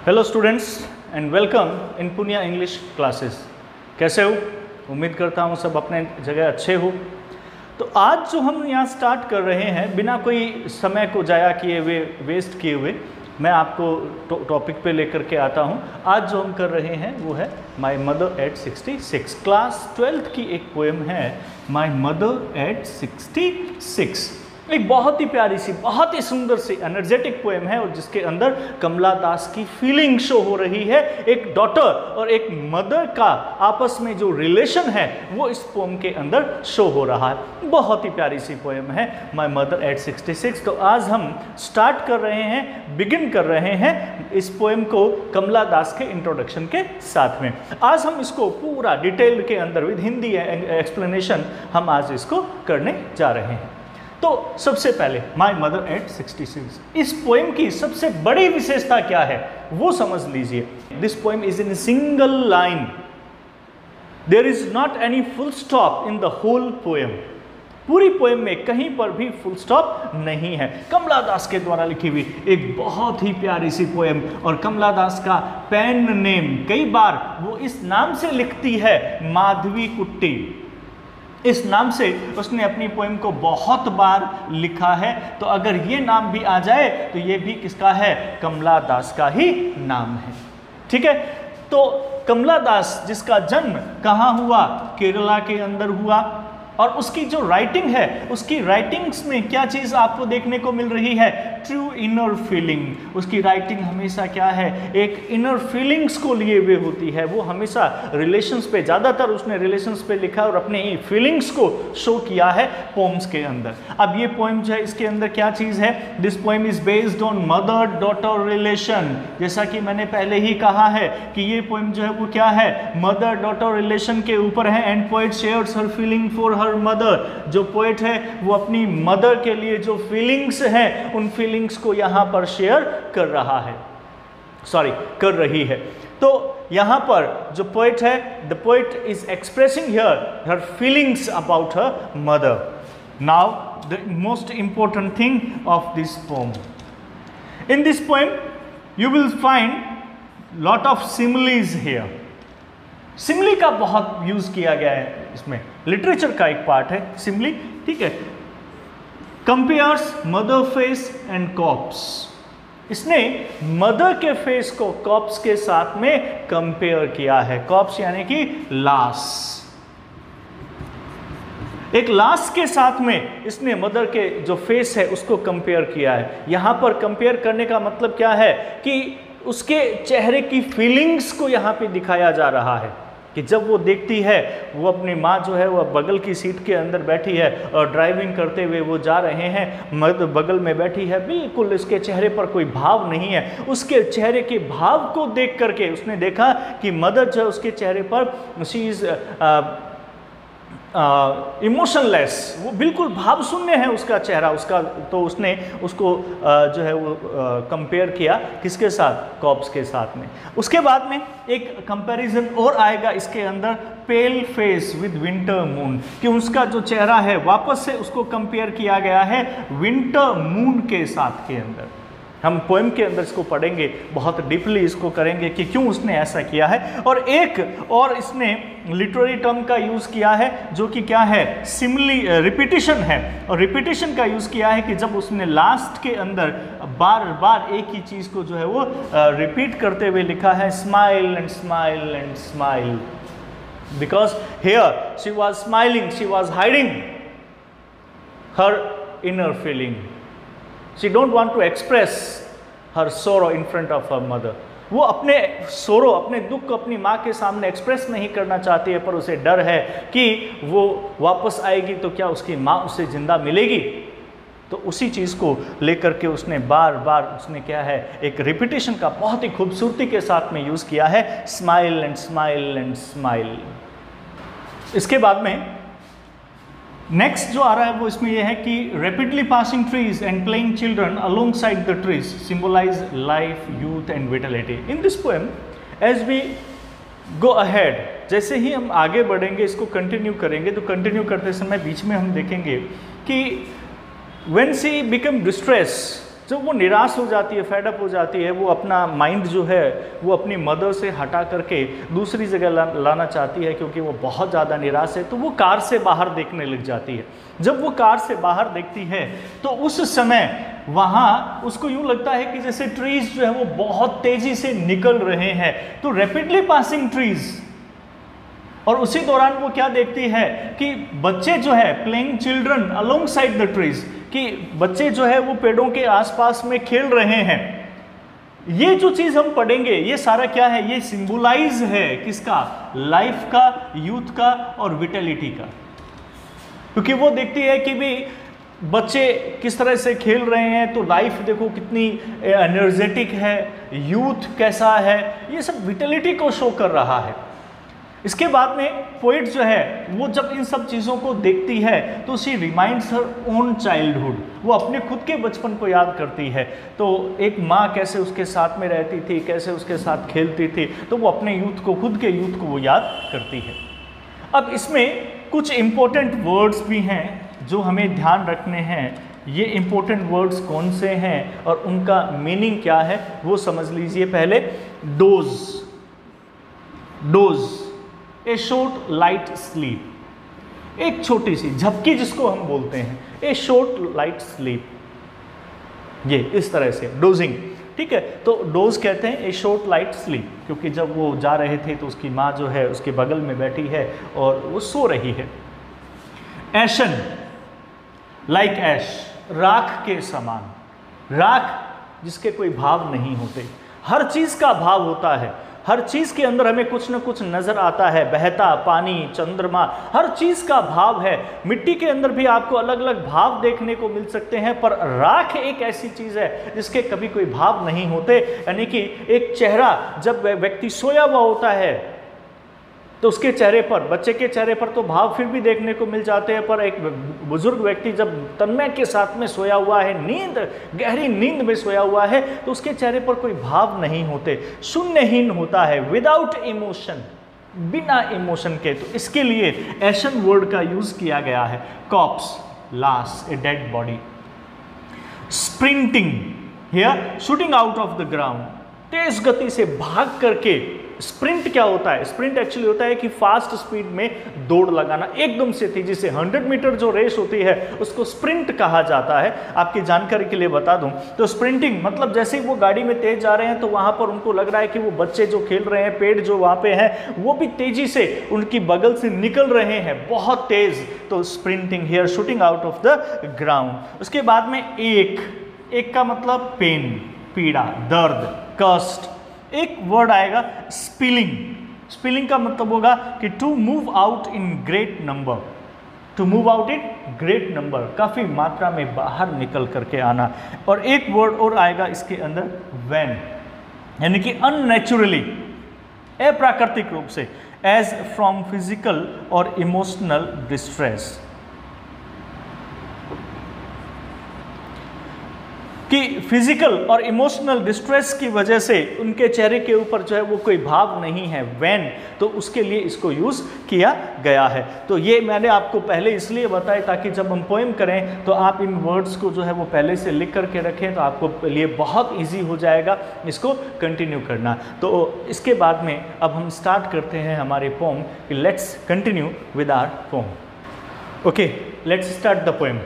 Hello students and welcome in Punia English classes. कैसे हो? उम्मीद करता हूँ सब अपने जगह अच्छे हो। तो आज जो हम यहाँ स्टार्ट कर रहे हैं बिना कोई समय को जाया किए हुए, वेस्ट किए हुए, मैं आपको टॉपिक पे लेकर के आता हूँ। आज जो हम कर रहे हैं वो है my mother eight 66। Class 12th की एक पोएम है माई मदर एट 66। एक बहुत ही प्यारी सी, बहुत ही सुंदर सी एनर्जेटिक पोएम है और जिसके अंदर कमला दास की फीलिंग शो हो रही है। एक डॉटर और एक मदर का आपस में जो रिलेशन है वो इस पोएम के अंदर शो हो रहा है। बहुत ही प्यारी सी पोएम है माई मदर एट 66। तो आज हम स्टार्ट कर रहे हैं, बिगिन कर रहे हैं इस पोएम को कमला दास के इंट्रोडक्शन के साथ में। आज हम इसको पूरा डिटेल के अंदर विद हिंदी एक्सप्लेनेशन हम आज इसको करने जा रहे हैं। तो सबसे पहले माई मदर एट 66, इस पोएम की सबसे बड़ी विशेषता क्या है वो समझ लीजिए। This poem is in single line, there is not any full stop in the whole poem. पूरी पोएम में कहीं पर भी फुल स्टॉप नहीं है। कमला दास के द्वारा लिखी हुई एक बहुत ही प्यारी सी पोएम, और कमला दास का पेन नेम, कई बार वो इस नाम से लिखती है, माधवी कुट्टी। इस नाम से उसने अपनी पोएम को बहुत बार लिखा है। तो अगर ये नाम भी आ जाए तो ये भी किसका है? कमला दास का ही नाम है। ठीक है। तो कमला दास जिसका जन्म कहाँ हुआ? केरला के अंदर हुआ। और उसकी जो राइटिंग है, उसकी राइटिंग्स में क्या चीज़ आपको देखने को मिल रही है? True inner feeling. उसकी राइटिंग हमेशा क्या है? एक इनर फीलिंग्स को लिए हुए होती है। वो हमेशा रिलेशंस पे, ज़्यादातर उसने रिलेशंस पे लिखा और अपने फीलिंग्स को शो किया है पोम्स के अंदर। अब ये पोएम जो है इसके अंदर क्या चीज़ है? This poem is based on mother daughter relation. जैसा कि मैंने पहले ही कहा है कि ये पोएम जो है वो क्या है? मदर डॉटर रिलेशन के ऊपर है। And poet shares her feeling for her mother. जो पोएट है वो अपनी मदर के लिए जो फीलिंग्स हैं उन फीलिंग्स को यहां पर शेयर कर रहा है, कर रही है। तो यहां पर जो पोएट है, the poet is expressing here her feelings about her mother. Now the most important thing of this poem, in this poem you will find lot of similes here. Simile का बहुत यूज किया गया है इसमें, literature का एक part है simile. ठीक है। Compares mother face and corpse. इसने मदर के फेस को कॉप्स के साथ में कंपेयर किया है। कॉप्स यानी कि लाश। एक लाश के साथ में इसने मदर के जो फेस है उसको कंपेयर किया है। यहां पर कंपेयर करने का मतलब क्या है कि उसके चेहरे की फीलिंग्स को यहां पे दिखाया जा रहा है कि जब वो देखती है, वो अपनी माँ जो है वो बगल की सीट के अंदर बैठी है और ड्राइविंग करते हुए वो जा रहे हैं, मर्द बगल में बैठी है, बिल्कुल इसके चेहरे पर कोई भाव नहीं है। उसके चेहरे के भाव को देख करके उसने देखा कि मदर जो है उसके चेहरे पर शी इज इमोशनलेस, वो बिल्कुल भाव शून्य है उसका चेहरा उसका। तो उसने उसको जो है वो कंपेयर किया किसके साथ? कॉप्स के साथ में। उसके बाद में एक कंपैरिजन और आएगा इसके अंदर, pale face with winter moon, कि उसका जो चेहरा है वापस से उसको कंपेयर किया गया है विंटर मून के साथ के अंदर। हम पोएम के अंदर इसको पढ़ेंगे, बहुत डीपली इसको करेंगे कि क्यों उसने ऐसा किया है। और एक और इसने लिटरेरी टर्म का यूज़ किया है जो कि क्या है? सिमिली, रिपीटिशन है। और रिपीटिशन का यूज़ किया है कि जब उसने लास्ट के अंदर बार बार एक ही चीज़ को जो है वो रिपीट करते हुए लिखा है, smile and smile and smile, because here she was smiling, she was hiding her inner feeling. She don't want to express her sorrow in front of her mother. वो अपने सोरो, अपने दुख को अपनी माँ के सामने एक्सप्रेस नहीं करना चाहती है, पर उसे डर है कि वो वापस आएगी तो क्या उसकी माँ उसे जिंदा मिलेगी। तो उसी चीज़ को लेकर के उसने बार बार उसने क्या है, एक रिपीटिशन का बहुत ही खूबसूरती के साथ में यूज़ किया है, smile and smile and smile. इसके बाद में नेक्स्ट जो आ रहा है वो इसमें यह है कि rapidly passing trees and playing children alongside the trees symbolize life, youth and vitality. In this poem as we go ahead, जैसे ही हम आगे बढ़ेंगे, इसको कंटिन्यू करेंगे, तो कंटिन्यू करते समय बीच में हम देखेंगे कि व्हेन शी बिकम डिस्ट्रेस जब वो निराश हो जाती है, फेडअप हो जाती है, वो अपना माइंड जो है वो अपनी मदर से हटा करके दूसरी जगह लाना चाहती है क्योंकि वो बहुत ज़्यादा निराश है, तो वो कार से बाहर देखने लग जाती है। जब वो कार से बाहर देखती है तो उस समय वहाँ उसको यूँ लगता है कि जैसे ट्रीज जो है वो बहुत तेज़ी से निकल रहे हैं, तो रैपिडली पासिंग ट्रीज। और उसी दौरान वो क्या देखती है कि बच्चे जो है playing children alongside the trees, कि बच्चे जो है वो पेड़ों के आसपास में खेल रहे हैं। ये जो चीज हम पढ़ेंगे ये सारा क्या है, ये सिंबलाइज है किसका, लाइफ का, यूथ का और विटेलिटी का। क्योंकि वो देखती है कि भी बच्चे किस तरह से खेल रहे हैं, तो लाइफ देखो कितनी एनर्जेटिक है, यूथ कैसा है, ये सब विटेलिटी को शो कर रहा है। इसके बाद में पोइट जो है वो जब इन सब चीज़ों को देखती है तो she reminds her own childhood, वो अपने खुद के बचपन को याद करती है। तो एक माँ कैसे उसके साथ में रहती थी, कैसे उसके साथ खेलती थी, तो वो अपने यूथ को, खुद के यूथ को वो याद करती है। अब इसमें कुछ इम्पोर्टेंट वर्ड्स भी हैं जो हमें ध्यान रखने हैं। ये इम्पोर्टेंट वर्ड्स कौन से हैं और उनका मीनिंग क्या है वो समझ लीजिए पहले। डोज, डोज ए शॉर्ट लाइट स्लीप, एक छोटी सी झपकी जिसको हम बोलते हैं, ए शॉर्ट लाइट स्लीप, ये इस तरह से डोजिंग, ठीक है। तो डोज कहते हैं ए शॉर्ट लाइट स्लीप, क्योंकि जब वो जा रहे थे तो उसकी माँ जो है उसके बगल में बैठी है और वो सो रही है। एशन, लाइक ऐश, राख के समान, राख जिसके कोई भाव नहीं होते, हर चीज का भाव होता है, हर चीज के अंदर हमें कुछ न कुछ नजर आता है, बहता पानी, चंद्रमा, हर चीज का भाव है। मिट्टी के अंदर भी आपको अलग अलग भाव देखने को मिल सकते हैं, पर राख एक ऐसी चीज है जिसके कभी कोई भाव नहीं होते। यानी कि एक चेहरा जब व्यक्ति सोया हुआ होता है तो उसके चेहरे पर, बच्चे के चेहरे पर तो भाव फिर भी देखने को मिल जाते हैं, पर एक बुजुर्ग व्यक्ति जब तन्मय के साथ में सोया हुआ है, नींद, गहरी नींद में सोया हुआ है, तो उसके चेहरे पर कोई भाव नहीं होते, शून्यहीन होता है, विदाउट इमोशन, बिना इमोशन के। तो इसके लिए एशन वर्ड का यूज किया गया है। कॉप्स, लाश, a dead body. Sprinting, here shooting out of the ground, तेज गति से भाग करके। स्प्रिंट क्या होता है, स्प्रिंट एक्चुअली होता है कि फास्ट स्पीड में दौड़ लगाना, एकदम से तेजी से। 100 मीटर जो रेस होती है उसको स्प्रिंट कहा जाता है। आपकी जानकारी के लिए बता दूं तो स्प्रिंटिंग मतलब जैसे ही वो गाड़ी में तेज जा रहे हैं तो वहां पर उनको लग रहा है कि वो बच्चे जो खेल रहे हैं, पेड़ जो वहां पे हैं, वो भी तेजी से उनकी बगल से निकल रहे हैं, बहुत तेज। तो sprinting, here shooting out of the ground. उसके बाद में एक का मतलब पेन, पीड़ा, दर्द, कष्ट। एक वर्ड आएगा स्पिलिंग। स्पिलिंग का मतलब होगा कि to move out in great number, to move out in great number, काफी मात्रा में बाहर निकल करके आना। और एक वर्ड और आएगा इसके अंदर, वैन, यानी कि अननेचुरली, अप्राकृतिक रूप से, एज फ्रॉम फिजिकल और इमोशनल डिस्ट्रेस, कि फिजिकल और इमोशनल डिस्ट्रेस की वजह से उनके चेहरे के ऊपर जो है वो कोई भाव नहीं है, वैन, तो उसके लिए इसको यूज़ किया गया है। तो ये मैंने आपको पहले इसलिए बताया ताकि जब हम पोएम करें तो आप इन वर्ड्स को जो है वो पहले से लिख करके रखें, तो आपको लिए बहुत ईजी हो जाएगा इसको कंटिन्यू करना। तो इसके बाद में अब हम स्टार्ट करते हैं हमारे poem. Let's continue with our poem. Okay, let's start the poem.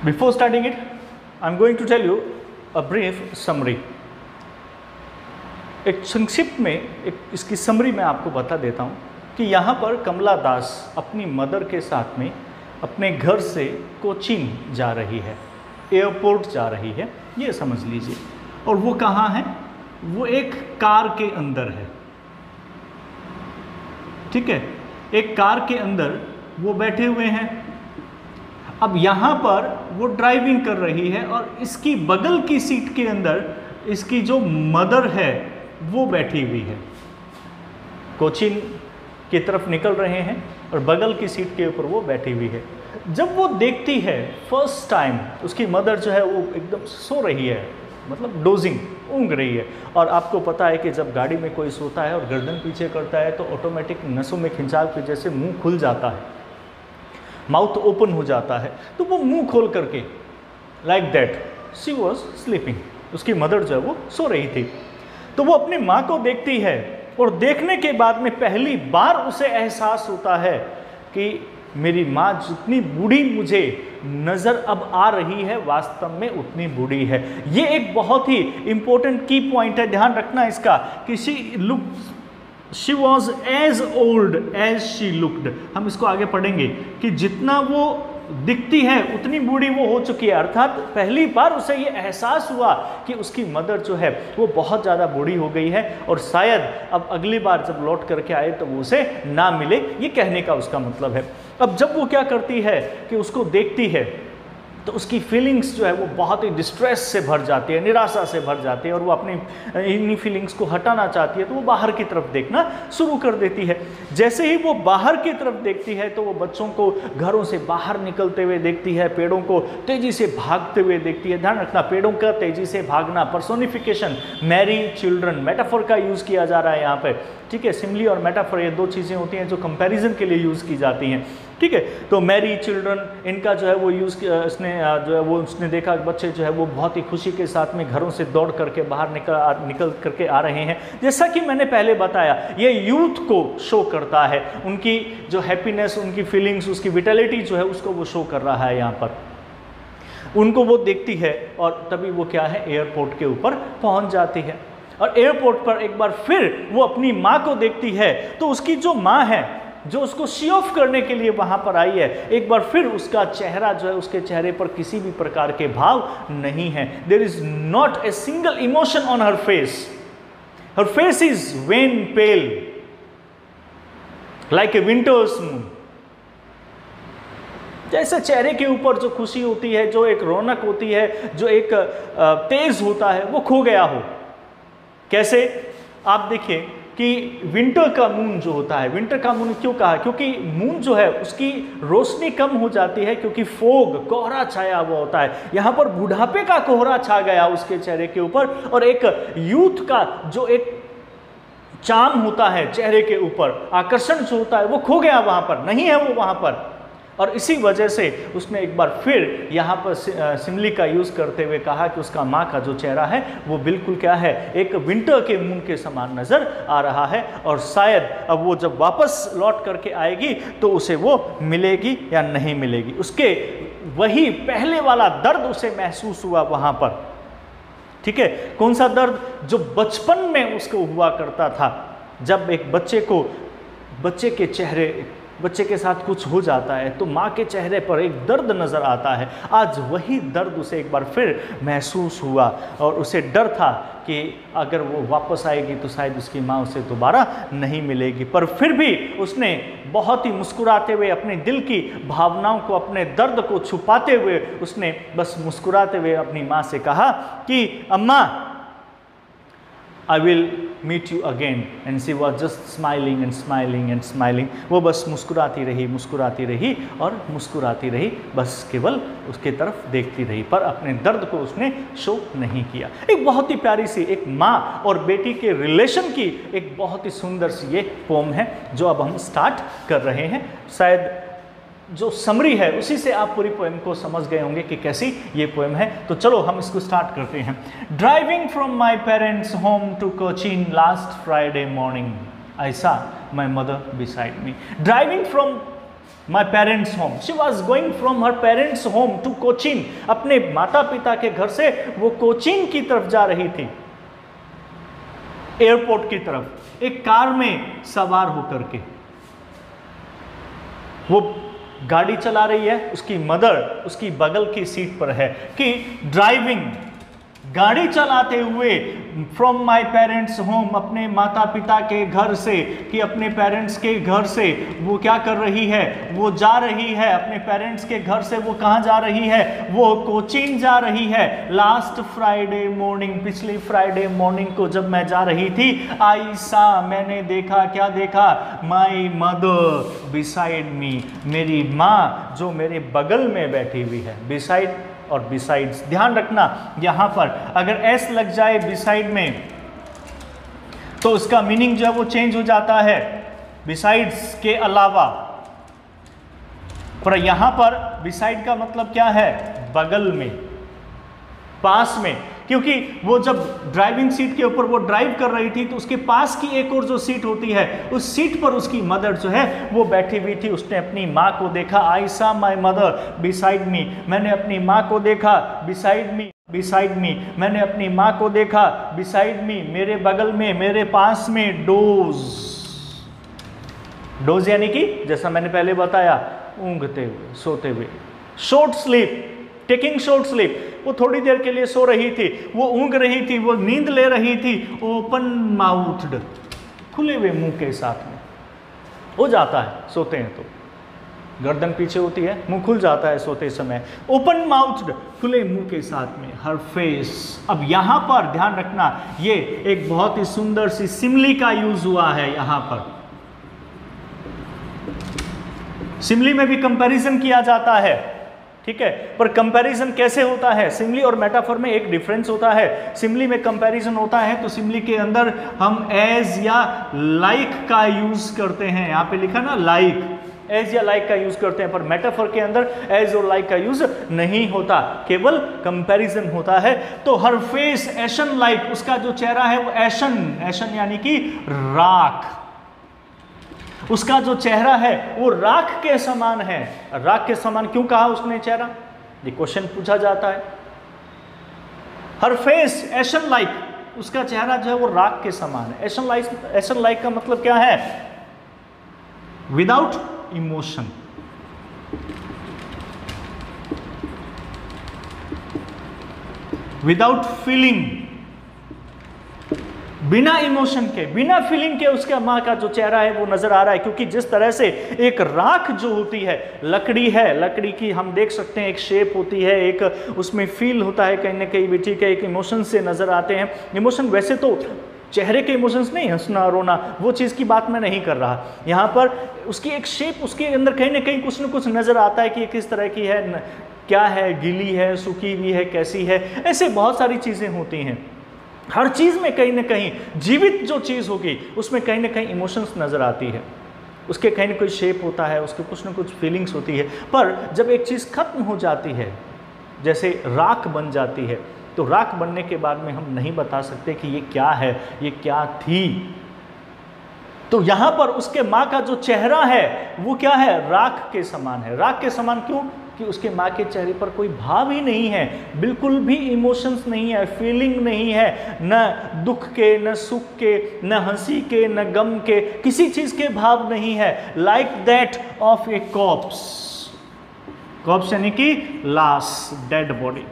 Before starting it, I'm going to tell you a brief summary. एक संक्षिप्त में एक इसकी समरी मैं आपको बता देता हूँ कि यहाँ पर कमला दास अपनी मदर के साथ में अपने घर से कोचीन जा रही है, एयरपोर्ट जा रही है, ये समझ लीजिए। और वो कहाँ है, वो एक कार के अंदर है, ठीक है, एक कार के अंदर वो बैठे हुए हैं। अब यहाँ पर वो ड्राइविंग कर रही है और इसकी बगल की सीट के अंदर इसकी जो मदर है वो बैठी हुई है। कोचीन की तरफ निकल रहे हैं और बगल की सीट के ऊपर वो बैठी हुई है। जब वो देखती है फर्स्ट टाइम, उसकी मदर जो है वो एकदम सो रही है, मतलब डोजिंग, ऊँग रही है। और आपको पता है कि जब गाड़ी में कोई सोता है और गर्दन पीछे करता है तो ऑटोमेटिक नसों में खिंचाव की वजह से मुँह खुल जाता है, माउथ ओपन हो जाता है। तो वो मुंह खोल करके like that she was sleeping. उसकी मदर जो है वो सो रही थी। तो वो अपनी माँ को देखती है और देखने के बाद में पहली बार उसे एहसास होता है कि मेरी माँ जितनी बूढ़ी मुझे नज़र अब आ रही है वास्तव में उतनी बूढ़ी है। ये एक बहुत ही इंपॉर्टेंट की पॉइंट है, ध्यान रखना इसका कि she was as old as she looked. हम इसको आगे पढ़ेंगे कि जितना वो दिखती है उतनी बूढ़ी वो हो चुकी है, अर्थात पहली बार उसे ये एहसास हुआ कि उसकी मदर जो है वो बहुत ज़्यादा बूढ़ी हो गई है और शायद अब अगली बार जब लौट करके आए तो वो उसे ना मिले, ये कहने का उसका मतलब है। अब जब वो क्या करती है कि उसको देखती है तो उसकी फीलिंग्स जो है वो बहुत ही डिस्ट्रेस से भर जाती है, निराशा से भर जाती है और वो अपनी इन्हीं फीलिंग्स को हटाना चाहती है। तो वो बाहर की तरफ देखना शुरू कर देती है। जैसे ही वो बाहर की तरफ देखती है तो वो बच्चों को घरों से बाहर निकलते हुए देखती है, पेड़ों को तेजी से भागते हुए देखती है। ध्यान रखना, पेड़ों का तेजी से भागना, पर्सोनिफिकेशन, मैरी चिल्ड्रन, मेटाफोर का यूज़ किया जा रहा है यहाँ पर, ठीक है। सिमिली और मेटाफोर ये दो चीज़ें होती हैं जो कंपैरिजन के लिए यूज़ की जाती हैं, ठीक है। तो मैरी चिल्ड्रन, इनका जो है वो यूज़ उसने जो है वो उसने देखा बच्चे जो है वो बहुत ही खुशी के साथ में घरों से दौड़ करके बाहर निकल करके आ रहे हैं। जैसा कि मैंने पहले बताया, ये यूथ को शो करता है, उनकी जो हैप्पीनेस, उनकी फीलिंग्स, उसकी विटेलिटी जो है उसको वो शो कर रहा है यहाँ पर। उनको वो देखती है और तभी वो क्या है, एयरपोर्ट के ऊपर पहुँच जाती है। और एयरपोर्ट पर एक बार फिर वो अपनी माँ को देखती है तो उसकी जो माँ है जो उसको शी ऑफ करने के लिए वहां पर आई है, एक बार फिर उसका चेहरा जो है, उसके चेहरे पर किसी भी प्रकार के भाव नहीं है। There is not a single emotion on her face. Her face is wan pale like a winter's moon. जैसे चेहरे के ऊपर जो खुशी होती है, जो एक रौनक होती है, जो एक तेज होता है, वो खो गया हो। कैसे? आप देखिए कि विंटर का मून जो होता है, विंटर का मून क्यों कहा? क्योंकि मून जो है उसकी रोशनी कम हो जाती है, क्योंकि फोग, कोहरा छाया हुआ होता है। यहाँ पर बुढ़ापे का कोहरा छा गया उसके चेहरे के ऊपर और एक यूथ का जो एक चार्म होता है चेहरे के ऊपर, आकर्षण जो होता है वो खो गया, वहाँ पर नहीं है वो वहाँ पर। और इसी वजह से उसने एक बार फिर यहाँ पर सिमली का यूज़ करते हुए कहा कि उसका माँ का जो चेहरा है वो बिल्कुल क्या है, एक विंटर के मून के समान नज़र आ रहा है। और शायद अब वो जब वापस लौट करके आएगी तो उसे वो मिलेगी या नहीं मिलेगी। उसके वही पहले वाला दर्द उसे महसूस हुआ वहाँ पर, ठीक है। कौन सा दर्द? जो बचपन में उसको हुआ करता था, जब एक बच्चे के साथ कुछ हो जाता है तो माँ के चेहरे पर एक दर्द नज़र आता है। आज वही दर्द उसे एक बार फिर महसूस हुआ और उसे डर था कि अगर वो वापस आएगी तो शायद उसकी माँ उसे दोबारा नहीं मिलेगी। पर फिर भी उसने बहुत ही मुस्कुराते हुए अपने दिल की भावनाओं को, अपने दर्द को छुपाते हुए उसने बस मुस्कुराते हुए अपनी माँ से कहा कि अम्मा, I will meet you again, and she was just smiling and smiling and smiling। वो बस मुस्कुराती रही और मुस्कुराती रही, बस केवल उसके तरफ देखती रही, पर अपने दर्द को उसने शो नहीं किया। एक बहुत ही प्यारी सी एक माँ और बेटी के रिलेशन की एक बहुत ही सुंदर सी ये पोम है जो अब हम स्टार्ट कर रहे हैं। शायद जो समरी है उसी से आप पूरी पोएम को समझ गए होंगे कि कैसी ये पोएम है। तो चलो हम इसको स्टार्ट करते हैं। Driving from my parents home to Cochin last Friday morning, I saw my mother beside me. Driving from my parents home, she was going from her parents home to Cochin. अपने माता पिता के घर से वो कोचीन की तरफ जा रही थी, एयरपोर्ट की तरफ, एक कार में सवार होकर के। वो गाड़ी चला रही है, उसकी मदर उसकी बगल की सीट पर है। कि ड्राइविंग, गाड़ी चलाते हुए, फ्रॉम माई पेरेंट्स होम, अपने माता पिता के घर से, कि अपने पेरेंट्स के घर से वो क्या कर रही है, वो जा रही है अपने पेरेंट्स के घर से। वो कहाँ जा रही है? वो कोचीन जा रही है। लास्ट फ्राइडे मॉर्निंग, पिछली फ्राइडे मॉर्निंग को जब मैं जा रही थी, आई सा, मैंने देखा, क्या देखा? माई मदर बिसाइड मी, मेरी माँ जो मेरे बगल में बैठी हुई है। बिसाइड और बिसाइड्स, ध्यान रखना यहाँ पर अगर एस लग जाए बिसाइड में तो उसका मीनिंग जो है वो चेंज हो जाता है, बिसाइड्स के अलावा। पर यहाँ पर बिसाइड का मतलब क्या है? बगल में, पास में, क्योंकि वो जब ड्राइविंग सीट के ऊपर वो ड्राइव कर रही थी तो उसके पास की एक और जो सीट होती है उस सीट पर उसकी मदर जो है वो बैठी हुई थी। उसने अपनी माँ को देखा, आई सा माई मदर बिसाइड मी, मैंने अपनी माँ को देखा, बिसाइड मी, बिसाइड मी, मैंने अपनी माँ को देखा, बिसाइड मी, मेरे बगल में, मेरे पास में, डोज, डोज यानी कि जैसा मैंने पहले बताया ऊँघते हुए, सोते हुए, short sleep, taking short sleep, वो थोड़ी देर के लिए सो रही थी, वो ऊँघ रही थी, वो नींद ले रही थी, ओपन माउथड, खुले हुए मुंह के साथ में हो जाता है सोते हैं तो, गर्दन पीछे होती है, मुंह खुल जाता है सोते समय, ओपन माउथड, खुले मुंह के साथ में, हर फेस। अब यहां पर ध्यान रखना, ये एक बहुत ही सुंदर सी सिमली का यूज हुआ है यहां पर। सिमली में भी कंपैरिजन किया जाता है, ठीक है, पर कंपैरिजन कैसे होता है? सिमली और मेटाफर में एक डिफरेंस होता है। सिमली में कंपैरिजन होता है तो सिमली के अंदर हम एज या लाइक का यूज करते हैं, यहां पे लिखा ना लाइक, एज या लाइक का यूज करते हैं, पर मेटाफर के अंदर एज और लाइक का यूज नहीं होता, केवल कंपैरिजन होता है। तो हर फेस एशन लाइक, उसका जो चेहरा है वो एशन, एशन यानी कि राख, उसका जो चेहरा है वो राख के समान है। राख के समान क्यों कहा उसने चेहरा? ये क्वेश्चन पूछा जाता है। हर फेस एशन लाइक, उसका चेहरा जो है वो राख के समान है। एशन लाइक का मतलब क्या है? विदाउट इमोशन, विदाउट फीलिंग, बिना इमोशन के, बिना फीलिंग के उसके माँ का जो चेहरा है वो नजर आ रहा है। क्योंकि जिस तरह से एक राख जो होती है, लकड़ी है, लकड़ी की हम देख सकते हैं एक शेप होती है, एक उसमें फील होता है कहीं ना कहीं भी, ठीक है, एक इमोशन से नजर आते हैं। इमोशन वैसे तो चेहरे के इमोशंस नहीं, हंसना रोना, वो चीज़ की बात मैं नहीं कर रहा यहाँ पर। उसकी एक शेप, उसके अंदर कहीं ना कहीं कुछ न कुछ नजर आता है कि किस तरह की है, क्या है, गीली है, सूखी हुई है, कैसी है, ऐसे बहुत सारी चीज़ें होती हैं। हर चीज़ में कहीं ना कहीं जीवित जो चीज़ होगी उसमें कहीं ना कहीं इमोशंस नज़र आती है, उसके कहीं ना कोई शेप होता है, उसके कुछ ना कुछ फीलिंग्स होती है। पर जब एक चीज़ खत्म हो जाती है, जैसे राख बन जाती है, तो राख बनने के बाद में हम नहीं बता सकते कि ये क्या है, ये क्या थी। तो यहाँ पर उसके माँ का जो चेहरा है वो क्या है? राख के समान है। राख के समान क्यों? कि उसके माँ के चेहरे पर कोई भाव ही नहीं है, बिल्कुल भी इमोशंस नहीं है, फीलिंग नहीं है, न दुख के, न सुख के, न हंसी के, न गम के, किसी चीज़ के भाव नहीं है। Like that of a corpse, corpse यानी कि लाश, dead body,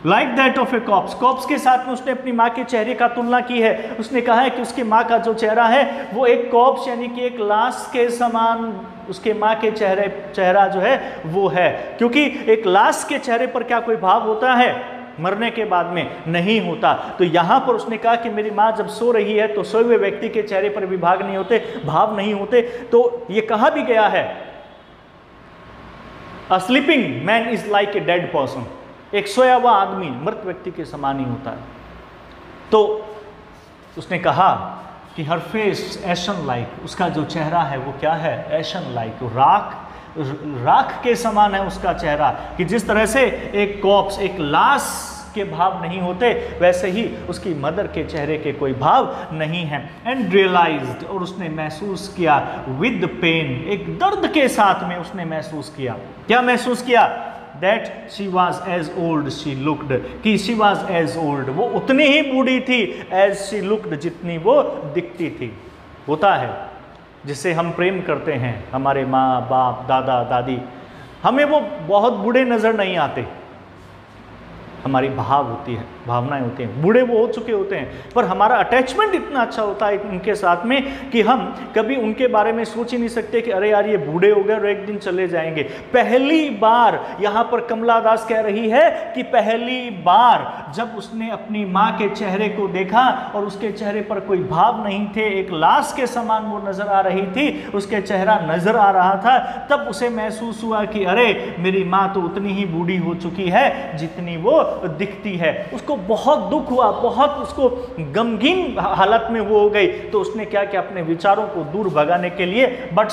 like that of a corpse, corpse के साथ में उसने अपनी माँ के चेहरे का तुलना की है। उसने कहा है कि उसकी माँ का जो चेहरा है वो एक कॉप्स यानी कि एक लाश के समान उसके माँ के चेहरा जो है वो है। क्योंकि एक लाश के चेहरे पर क्या कोई भाव होता है? मरने के बाद में नहीं होता। तो यहाँ पर उसने कहा कि मेरी माँ जब सो रही है तो सोए हुए व्यक्ति के चेहरे पर भी भाव नहीं होते। तो ये कहा भी गया है, a sleeping man is like a dead person, एक सोया हुआ आदमी मृत व्यक्ति के समान ही होता है। तो उसने कहा कि हर फेस एशन लाइक, उसका जो चेहरा है वो क्या है? एशन लाइक, राख के समान है उसका चेहरा। कि जिस तरह से एक कॉप्स, एक लाश के भाव नहीं होते, वैसे ही उसकी मदर के चेहरे के कोई भाव नहीं है। एंड रियलाइज्ड, और उसने महसूस किया, विद पेन, एक दर्द के साथ में उसने महसूस किया। क्या महसूस किया? That she was as old she looked, कि she was as old, वो उतनी ही बूढ़ी थी, as she looked, जितनी वो दिखती थी। होता है जिससे हम प्रेम करते हैं, हमारे माँ बाप, दादा दादी, हमें वो बहुत बूढ़े नज़र नहीं आते, हमारी भाव होती है, भावनाएं होती हैं, बूढ़े वो हो चुके होते हैं, पर हमारा अटैचमेंट इतना अच्छा होता है उनके साथ में कि हम कभी उनके बारे में सोच ही नहीं सकते कि अरे यार ये बूढ़े हो गए और एक दिन चले जाएंगे। पहली बार यहाँ पर कमला दास कह रही है कि पहली बार जब उसने अपनी माँ के चेहरे को देखा और उसके चेहरे पर कोई भाव नहीं थे, एक लाश के समान वो नजर आ रही थी, उसके चेहरा नजर आ रहा था, तब उसे महसूस हुआ कि अरे मेरी माँ तो उतनी ही बूढ़ी हो चुकी है जितनी वो दिखती है। उसको बहुत दुख हुआ, बहुत उसको गमगीन हालत में वो हो गई। तो उसने क्या किया? अपने विचारों को दूर भगाने के लिए but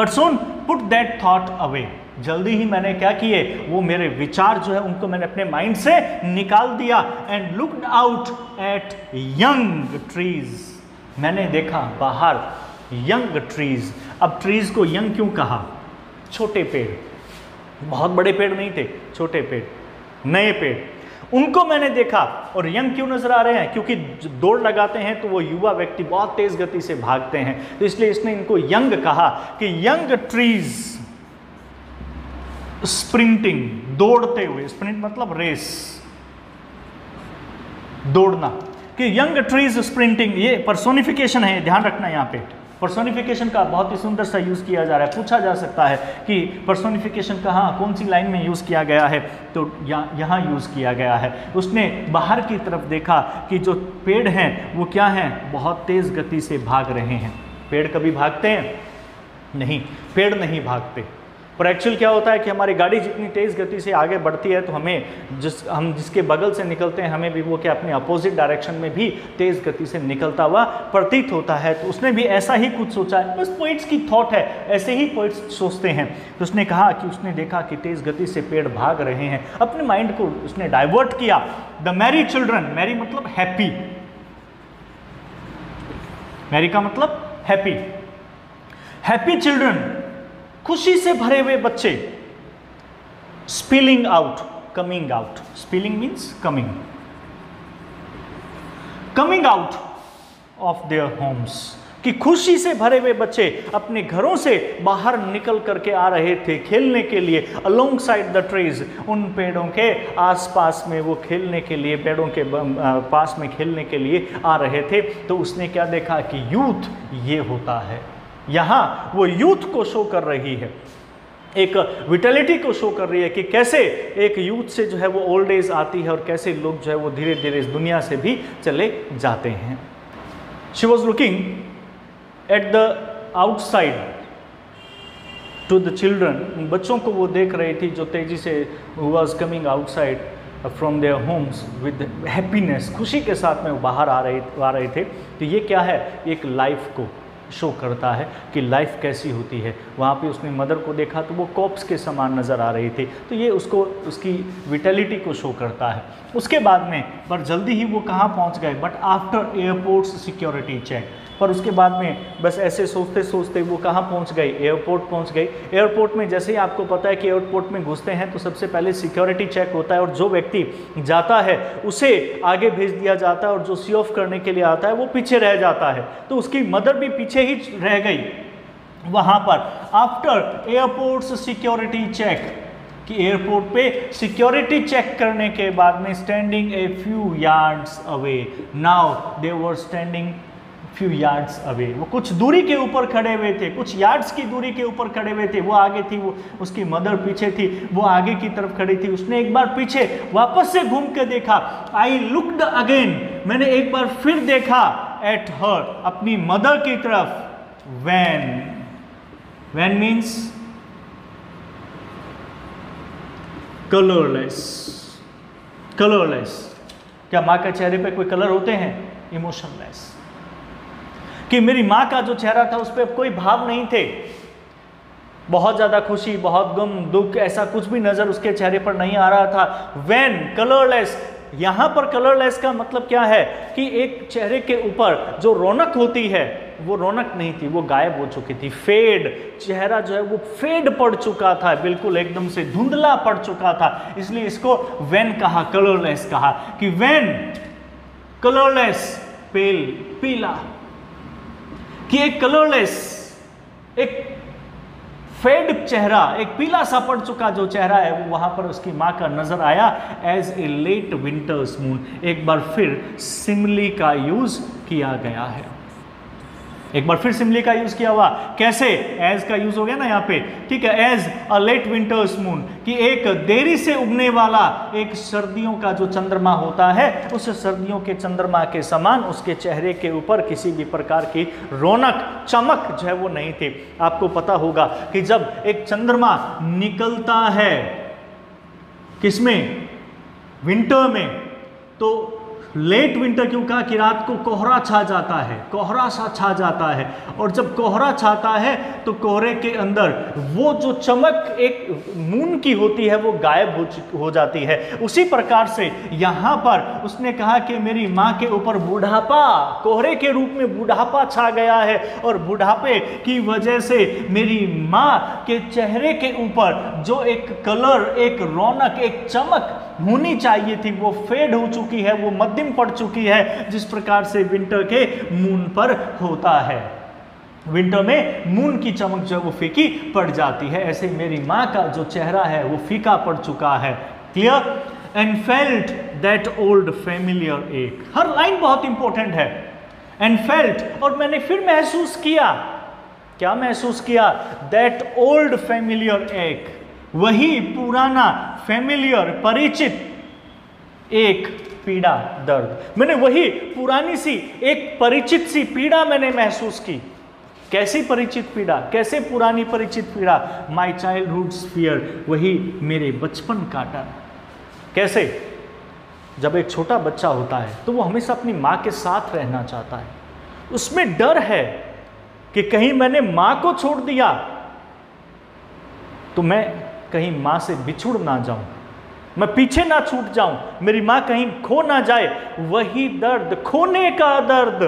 soon put that thought away, जल्दी ही मैंने क्या किए, वो मेरे विचार जो है उनको मैंने अपने माइंड से निकाल दिया। And looked out at young trees, मैंने देखा बाहर यंग ट्रीज। अब ट्रीज को यंग क्यों कहा? छोटे पेड़, बहुत बड़े पेड़ नहीं थे, छोटे पेड़, नए पेड़, उनको मैंने देखा। और यंग क्यों नजर आ रहे हैं? क्योंकि दौड़ लगाते हैं तो वो युवा व्यक्ति बहुत तेज गति से भागते हैं, तो इसलिए इसने इनको यंग कहा कि यंग ट्रीज स्प्रिंटिंग, दौड़ते हुए, स्प्रिंट मतलब रेस, दौड़ना, कि यंग ट्रीज स्प्रिंटिंग, ये पर्सोनिफिकेशन है, ध्यान रखना यहाँ पे। पर्सोनिफिकेशन का बहुत ही सुंदर सा यूज़ किया जा रहा है। पूछा जा सकता है कि पर्सोनिफिकेशन कहाँ, कौन सी लाइन में यूज़ किया गया है, तो यहाँ यूज़ किया गया है। उसने बाहर की तरफ देखा कि जो पेड़ हैं वो क्या हैं, बहुत तेज़ गति से भाग रहे हैं। पेड़ कभी भागते हैं? नहीं, पेड़ नहीं भागते। पर एक्चुअल क्या होता है कि हमारी गाड़ी जितनी तेज़ गति से आगे बढ़ती है तो हमें हम जिसके बगल से निकलते हैं हमें भी वो क्या अपने अपोजिट डायरेक्शन में भी तेज़ गति से निकलता हुआ प्रतीत होता है। तो उसने भी ऐसा ही कुछ सोचा है, बस पोइट्स की थॉट है, ऐसे ही पोइट्स सोचते हैं। तो उसने कहा कि उसने देखा कि तेज़ गति से पेड़ भाग रहे हैं, अपने माइंड को उसने डाइवर्ट किया। द मैरी चिल्ड्रन, मैरी मतलब हैप्पी, मैरी का मतलब हैप्पी, हैप्पी चिल्ड्रन, खुशी से भरे हुए बच्चे, spilling out, coming out, spilling means coming, coming out of their homes, कि खुशी से भरे हुए बच्चे अपने घरों से बाहर निकल करके आ रहे थे खेलने के लिए, अलोंग साइड द ट्रीज, उन पेड़ों के आसपास में वो खेलने के लिए, पेड़ों के पास में खेलने के लिए आ रहे थे। तो उसने क्या देखा कि यूथ ये होता है, यहाँ वो यूथ को शो कर रही है, एक विटेलिटी को शो कर रही है कि कैसे एक यूथ से जो है वो ओल्ड एज आती है और कैसे लोग जो है वो धीरे धीरे इस दुनिया से भी चले जाते हैं। She was looking at the outside to the children, बच्चों को वो देख रही थी जो तेजी से was coming outside from their homes with happiness, खुशी के साथ में वो बाहर आ रहे थे। तो ये क्या है, एक लाइफ को शो करता है कि लाइफ कैसी होती है। वहाँ पे उसने मदर को देखा तो वो कॉप्स के समान नज़र आ रही थी, तो ये उसको उसकी विटेलिटी को शो करता है। उसके बाद में पर जल्दी ही वो कहाँ पहुँच गए, but after airports security check, पर उसके बाद में बस ऐसे सोचते सोचते वो कहाँ पहुँच गई, एयरपोर्ट पहुँच गई। एयरपोर्ट में जैसे ही आपको पता है कि एयरपोर्ट में घुसते हैं तो सबसे पहले सिक्योरिटी चेक होता है और जो व्यक्ति जाता है उसे आगे भेज दिया जाता है और जो सी ऑफ करने के लिए आता है वो पीछे रह जाता है। तो उसकी मदर भी पीछे ही रह गई वहाँ पर। आफ्टर एयरपोर्ट्स सिक्योरिटी चेक, कि एयरपोर्ट पे सिक्योरिटी चेक करने के बाद में standing a few yards away, now they were standing few yards away, वो कुछ दूरी के ऊपर खड़े हुए थे, कुछ यार्ड्स की दूरी के ऊपर खड़े हुए थे। वो आगे थी, वो उसकी मदर पीछे थी, वो आगे की तरफ खड़ी थी। उसने एक बार पीछे वापस से घूम के देखा, आई लुक्ड अगेन, मैंने एक बार फिर देखा, एट हर, अपनी मदर की तरफ। When, when means colourless, colourless, क्या माँ के चेहरे पे कोई कलर होते हैं? इमोशनलेस, कि मेरी माँ का जो चेहरा था उस पर कोई भाव नहीं थे, बहुत ज़्यादा खुशी, बहुत गम, दुख, ऐसा कुछ भी नज़र उसके चेहरे पर नहीं आ रहा था। व्हेन, कलरलेस, यहाँ पर कलरलेस का मतलब क्या है कि एक चेहरे के ऊपर जो रौनक होती है वो रौनक नहीं थी, वो गायब हो चुकी थी। फेड, चेहरा जो है वो फेड पड़ चुका था, बिल्कुल एकदम से धुंधला पड़ चुका था, इसलिए इसको व्हेन कहा, कलरलेस कहा। कि व्हेन, कलरलेस, पेल, पीला, कि एक कलरलेस, एक फेड चेहरा, एक पीला सा पड़ चुका जो चेहरा है वो वहां पर उसकी माँ का नजर आया। As a late winter's moon, एक बार फिर सिमली का यूज किया गया है, एक बार फिर सिमली का यूज किया हुआ। कैसे? एज का यूज हो गया ना यहाँ पे, ठीक है। As a late winter's moon, कि एक देरी से उगने वाला एक सर्दियों का जो चंद्रमा होता है, उस सर्दियों के चंद्रमा के समान उसके चेहरे के ऊपर किसी भी प्रकार की रौनक, चमक जो है वो नहीं थी। आपको पता होगा कि जब एक चंद्रमा निकलता है किसमें, विंटर में, तो लेट विंटर क्यों कहा? कि रात को कोहरा छा जाता है, कोहरा सा छा जाता है, और जब कोहरा छाता है तो कोहरे के अंदर वो जो चमक एक मून की होती है वो गायब हो जाती है। उसी प्रकार से यहाँ पर उसने कहा कि मेरी माँ के ऊपर बुढ़ापा, कोहरे के रूप में बुढ़ापा छा गया है, और बुढ़ापे की वजह से मेरी माँ के चेहरे के ऊपर जो एक कलर, एक रौनक, एक चमक होनी चाहिए थी वो फेड हो चुकी है, वो मध्यम पड़ चुकी है, जिस प्रकार से विंटर के मून पर होता है। विंटर में मून की चमक जो है वो फीकी पड़ जाती है, ऐसे मेरी माँ का जो चेहरा है वो फीका पड़ चुका है। Clear? And felt that old familiar एक, हर लाइन बहुत इंपॉर्टेंट है। एंड फेल्ट, और मैंने फिर महसूस किया, क्या महसूस किया? दैट ओल्ड फेमिलियर एक, वही पुराना फेमिलियर, परिचित एक पीड़ा, दर्द। मैंने वही पुरानी सी एक परिचित सी पीड़ा मैंने महसूस की। कैसी परिचित पीड़ा? कैसे पुरानी परिचित पीड़ा? माई चाइल्डहुड्स फियर, वही मेरे बचपन का डर। कैसे? जब एक छोटा बच्चा होता है तो वो हमेशा अपनी माँ के साथ रहना चाहता है, उसमें डर है कि कहीं मैंने माँ को छोड़ दिया तो मैं कहीं माँ से बिछुड़ ना जाऊं, मैं पीछे ना छूट जाऊं, मेरी माँ कहीं खो ना जाए। वही दर्द, खोने का दर्द,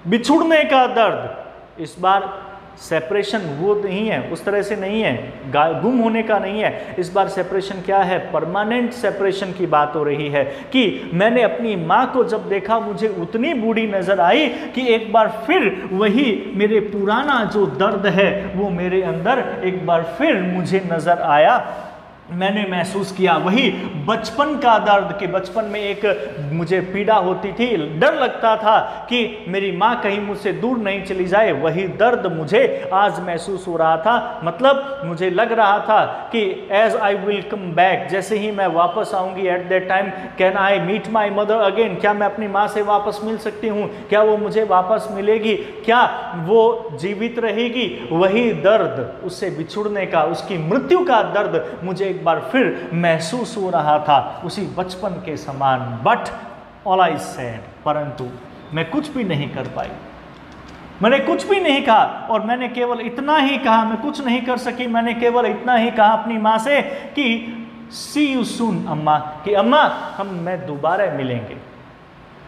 बिछुड़ने का दर्द। इस बार सेपरेशन वो नहीं है, उस तरह से नहीं है, गुम होने का नहीं है। इस बार सेपरेशन क्या है? परमानेंट सेपरेशन की बात हो रही है कि मैंने अपनी माँ को जब देखा मुझे उतनी बूढ़ी नजर आई कि एक बार फिर वही मेरे पुराना जो दर्द है वो मेरे अंदर एक बार फिर मुझे नजर आया। मैंने महसूस किया वही बचपन का दर्द, कि बचपन में एक मुझे पीड़ा होती थी, डर लगता था कि मेरी माँ कहीं मुझसे दूर नहीं चली जाए। वही दर्द मुझे आज महसूस हो रहा था। मतलब मुझे लग रहा था कि as I will come back, जैसे ही मैं वापस आऊँगी, at that time can I meet my mother again, क्या मैं अपनी माँ से वापस मिल सकती हूँ? क्या वो मुझे वापस मिलेगी? क्या वो जीवित रहेगी? वही दर्द, उससे बिछुड़ने का, उसकी मृत्यु का दर्द मुझे एक बार फिर महसूस हो रहा था, उसी बचपन के समान। बट ऑल आई सेड, परंतु मैं कुछ भी नहीं कर पाई, मैंने कुछ भी नहीं कहा, और मैंने केवल इतना ही कहा, मैं कुछ नहीं कर सकी, मैंने केवल इतना ही कहा अपनी माँ से कि सी यू सून अम्मा, कि अम्मा मैं दोबारा मिलेंगे,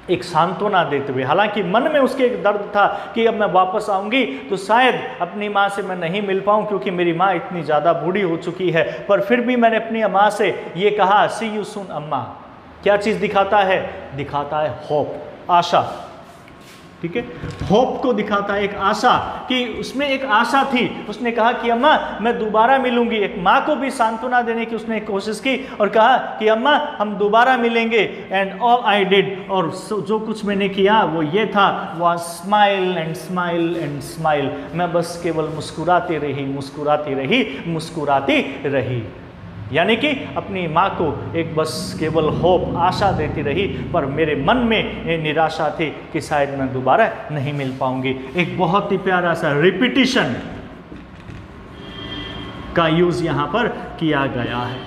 एक सांत्वना देते हुए। हालांकि मन में उसके एक दर्द था कि अब मैं वापस आऊंगी तो शायद अपनी माँ से मैं नहीं मिल पाऊँ, क्योंकि मेरी माँ इतनी ज़्यादा बूढ़ी हो चुकी है। पर फिर भी मैंने अपनी माँ से ये कहा, सी यू सून अम्मा। क्या चीज़ दिखाता है? दिखाता है होप, आशा। ठीक है, होप को दिखाता है, एक आशा, कि उसमें एक आशा थी। उसने कहा कि अम्मा मैं दोबारा मिलूंगी। एक माँ को भी सांत्वना देने की उसने कोशिश की और कहा कि अम्मा हम दोबारा मिलेंगे। एंड ऑल आई डिड, और जो कुछ मैंने किया वो ये था, वह smile and smile and smile. मैं बस केवल मुस्कुराती रही, मुस्कुराती रही, मुस्कुराती रही। यानी कि अपनी माँ को एक बस केवल होप, आशा देती रही, पर मेरे मन में ये निराशा थी कि शायद मैं दोबारा नहीं मिल पाऊंगी। एक बहुत ही प्यारा सा रिपीटिशन का यूज यहाँ पर किया गया है।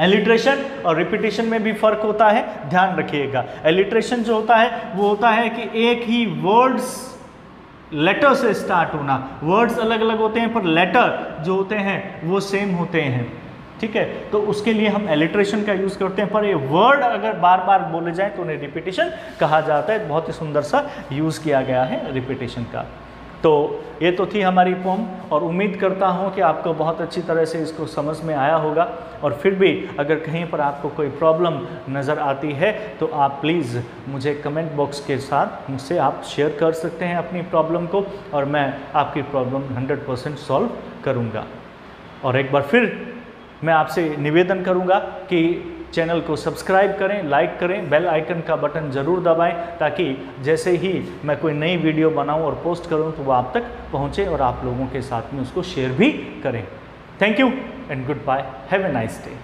एलिट्रेशन और रिपीटिशन में भी फर्क होता है, ध्यान रखिएगा। एलिट्रेशन जो होता है वो होता है कि एक ही वर्ड्स लेटर से स्टार्ट होना। वर्ड्स अलग अलग होते हैं पर लेटर जो होते हैं वो सेम होते हैं। ठीक है, तो उसके लिए हम एलिट्रेशन का यूज़ करते हैं, पर ये वर्ड अगर बार बार बोले जाए तो उन्हें रिपीटिशन कहा जाता है। बहुत ही सुंदर सा यूज़ किया गया है रिपीटिशन का। तो ये तो थी हमारी पोम, और उम्मीद करता हूँ कि आपको बहुत अच्छी तरह से इसको समझ में आया होगा। और फिर भी अगर कहीं पर आपको कोई प्रॉब्लम नज़र आती है तो आप प्लीज़ मुझे कमेंट बॉक्स के साथ मुझसे आप शेयर कर सकते हैं अपनी प्रॉब्लम को, और मैं आपकी प्रॉब्लम 100% सॉल्व करूँगा। और एक बार फिर मैं आपसे निवेदन करूंगा कि चैनल को सब्सक्राइब करें, लाइक करें, बेल आइकन का बटन ज़रूर दबाएं, ताकि जैसे ही मैं कोई नई वीडियो बनाऊं और पोस्ट करूं तो वो आप तक पहुंचे और आप लोगों के साथ में उसको शेयर भी करें। Thank you and goodbye, have a nice day.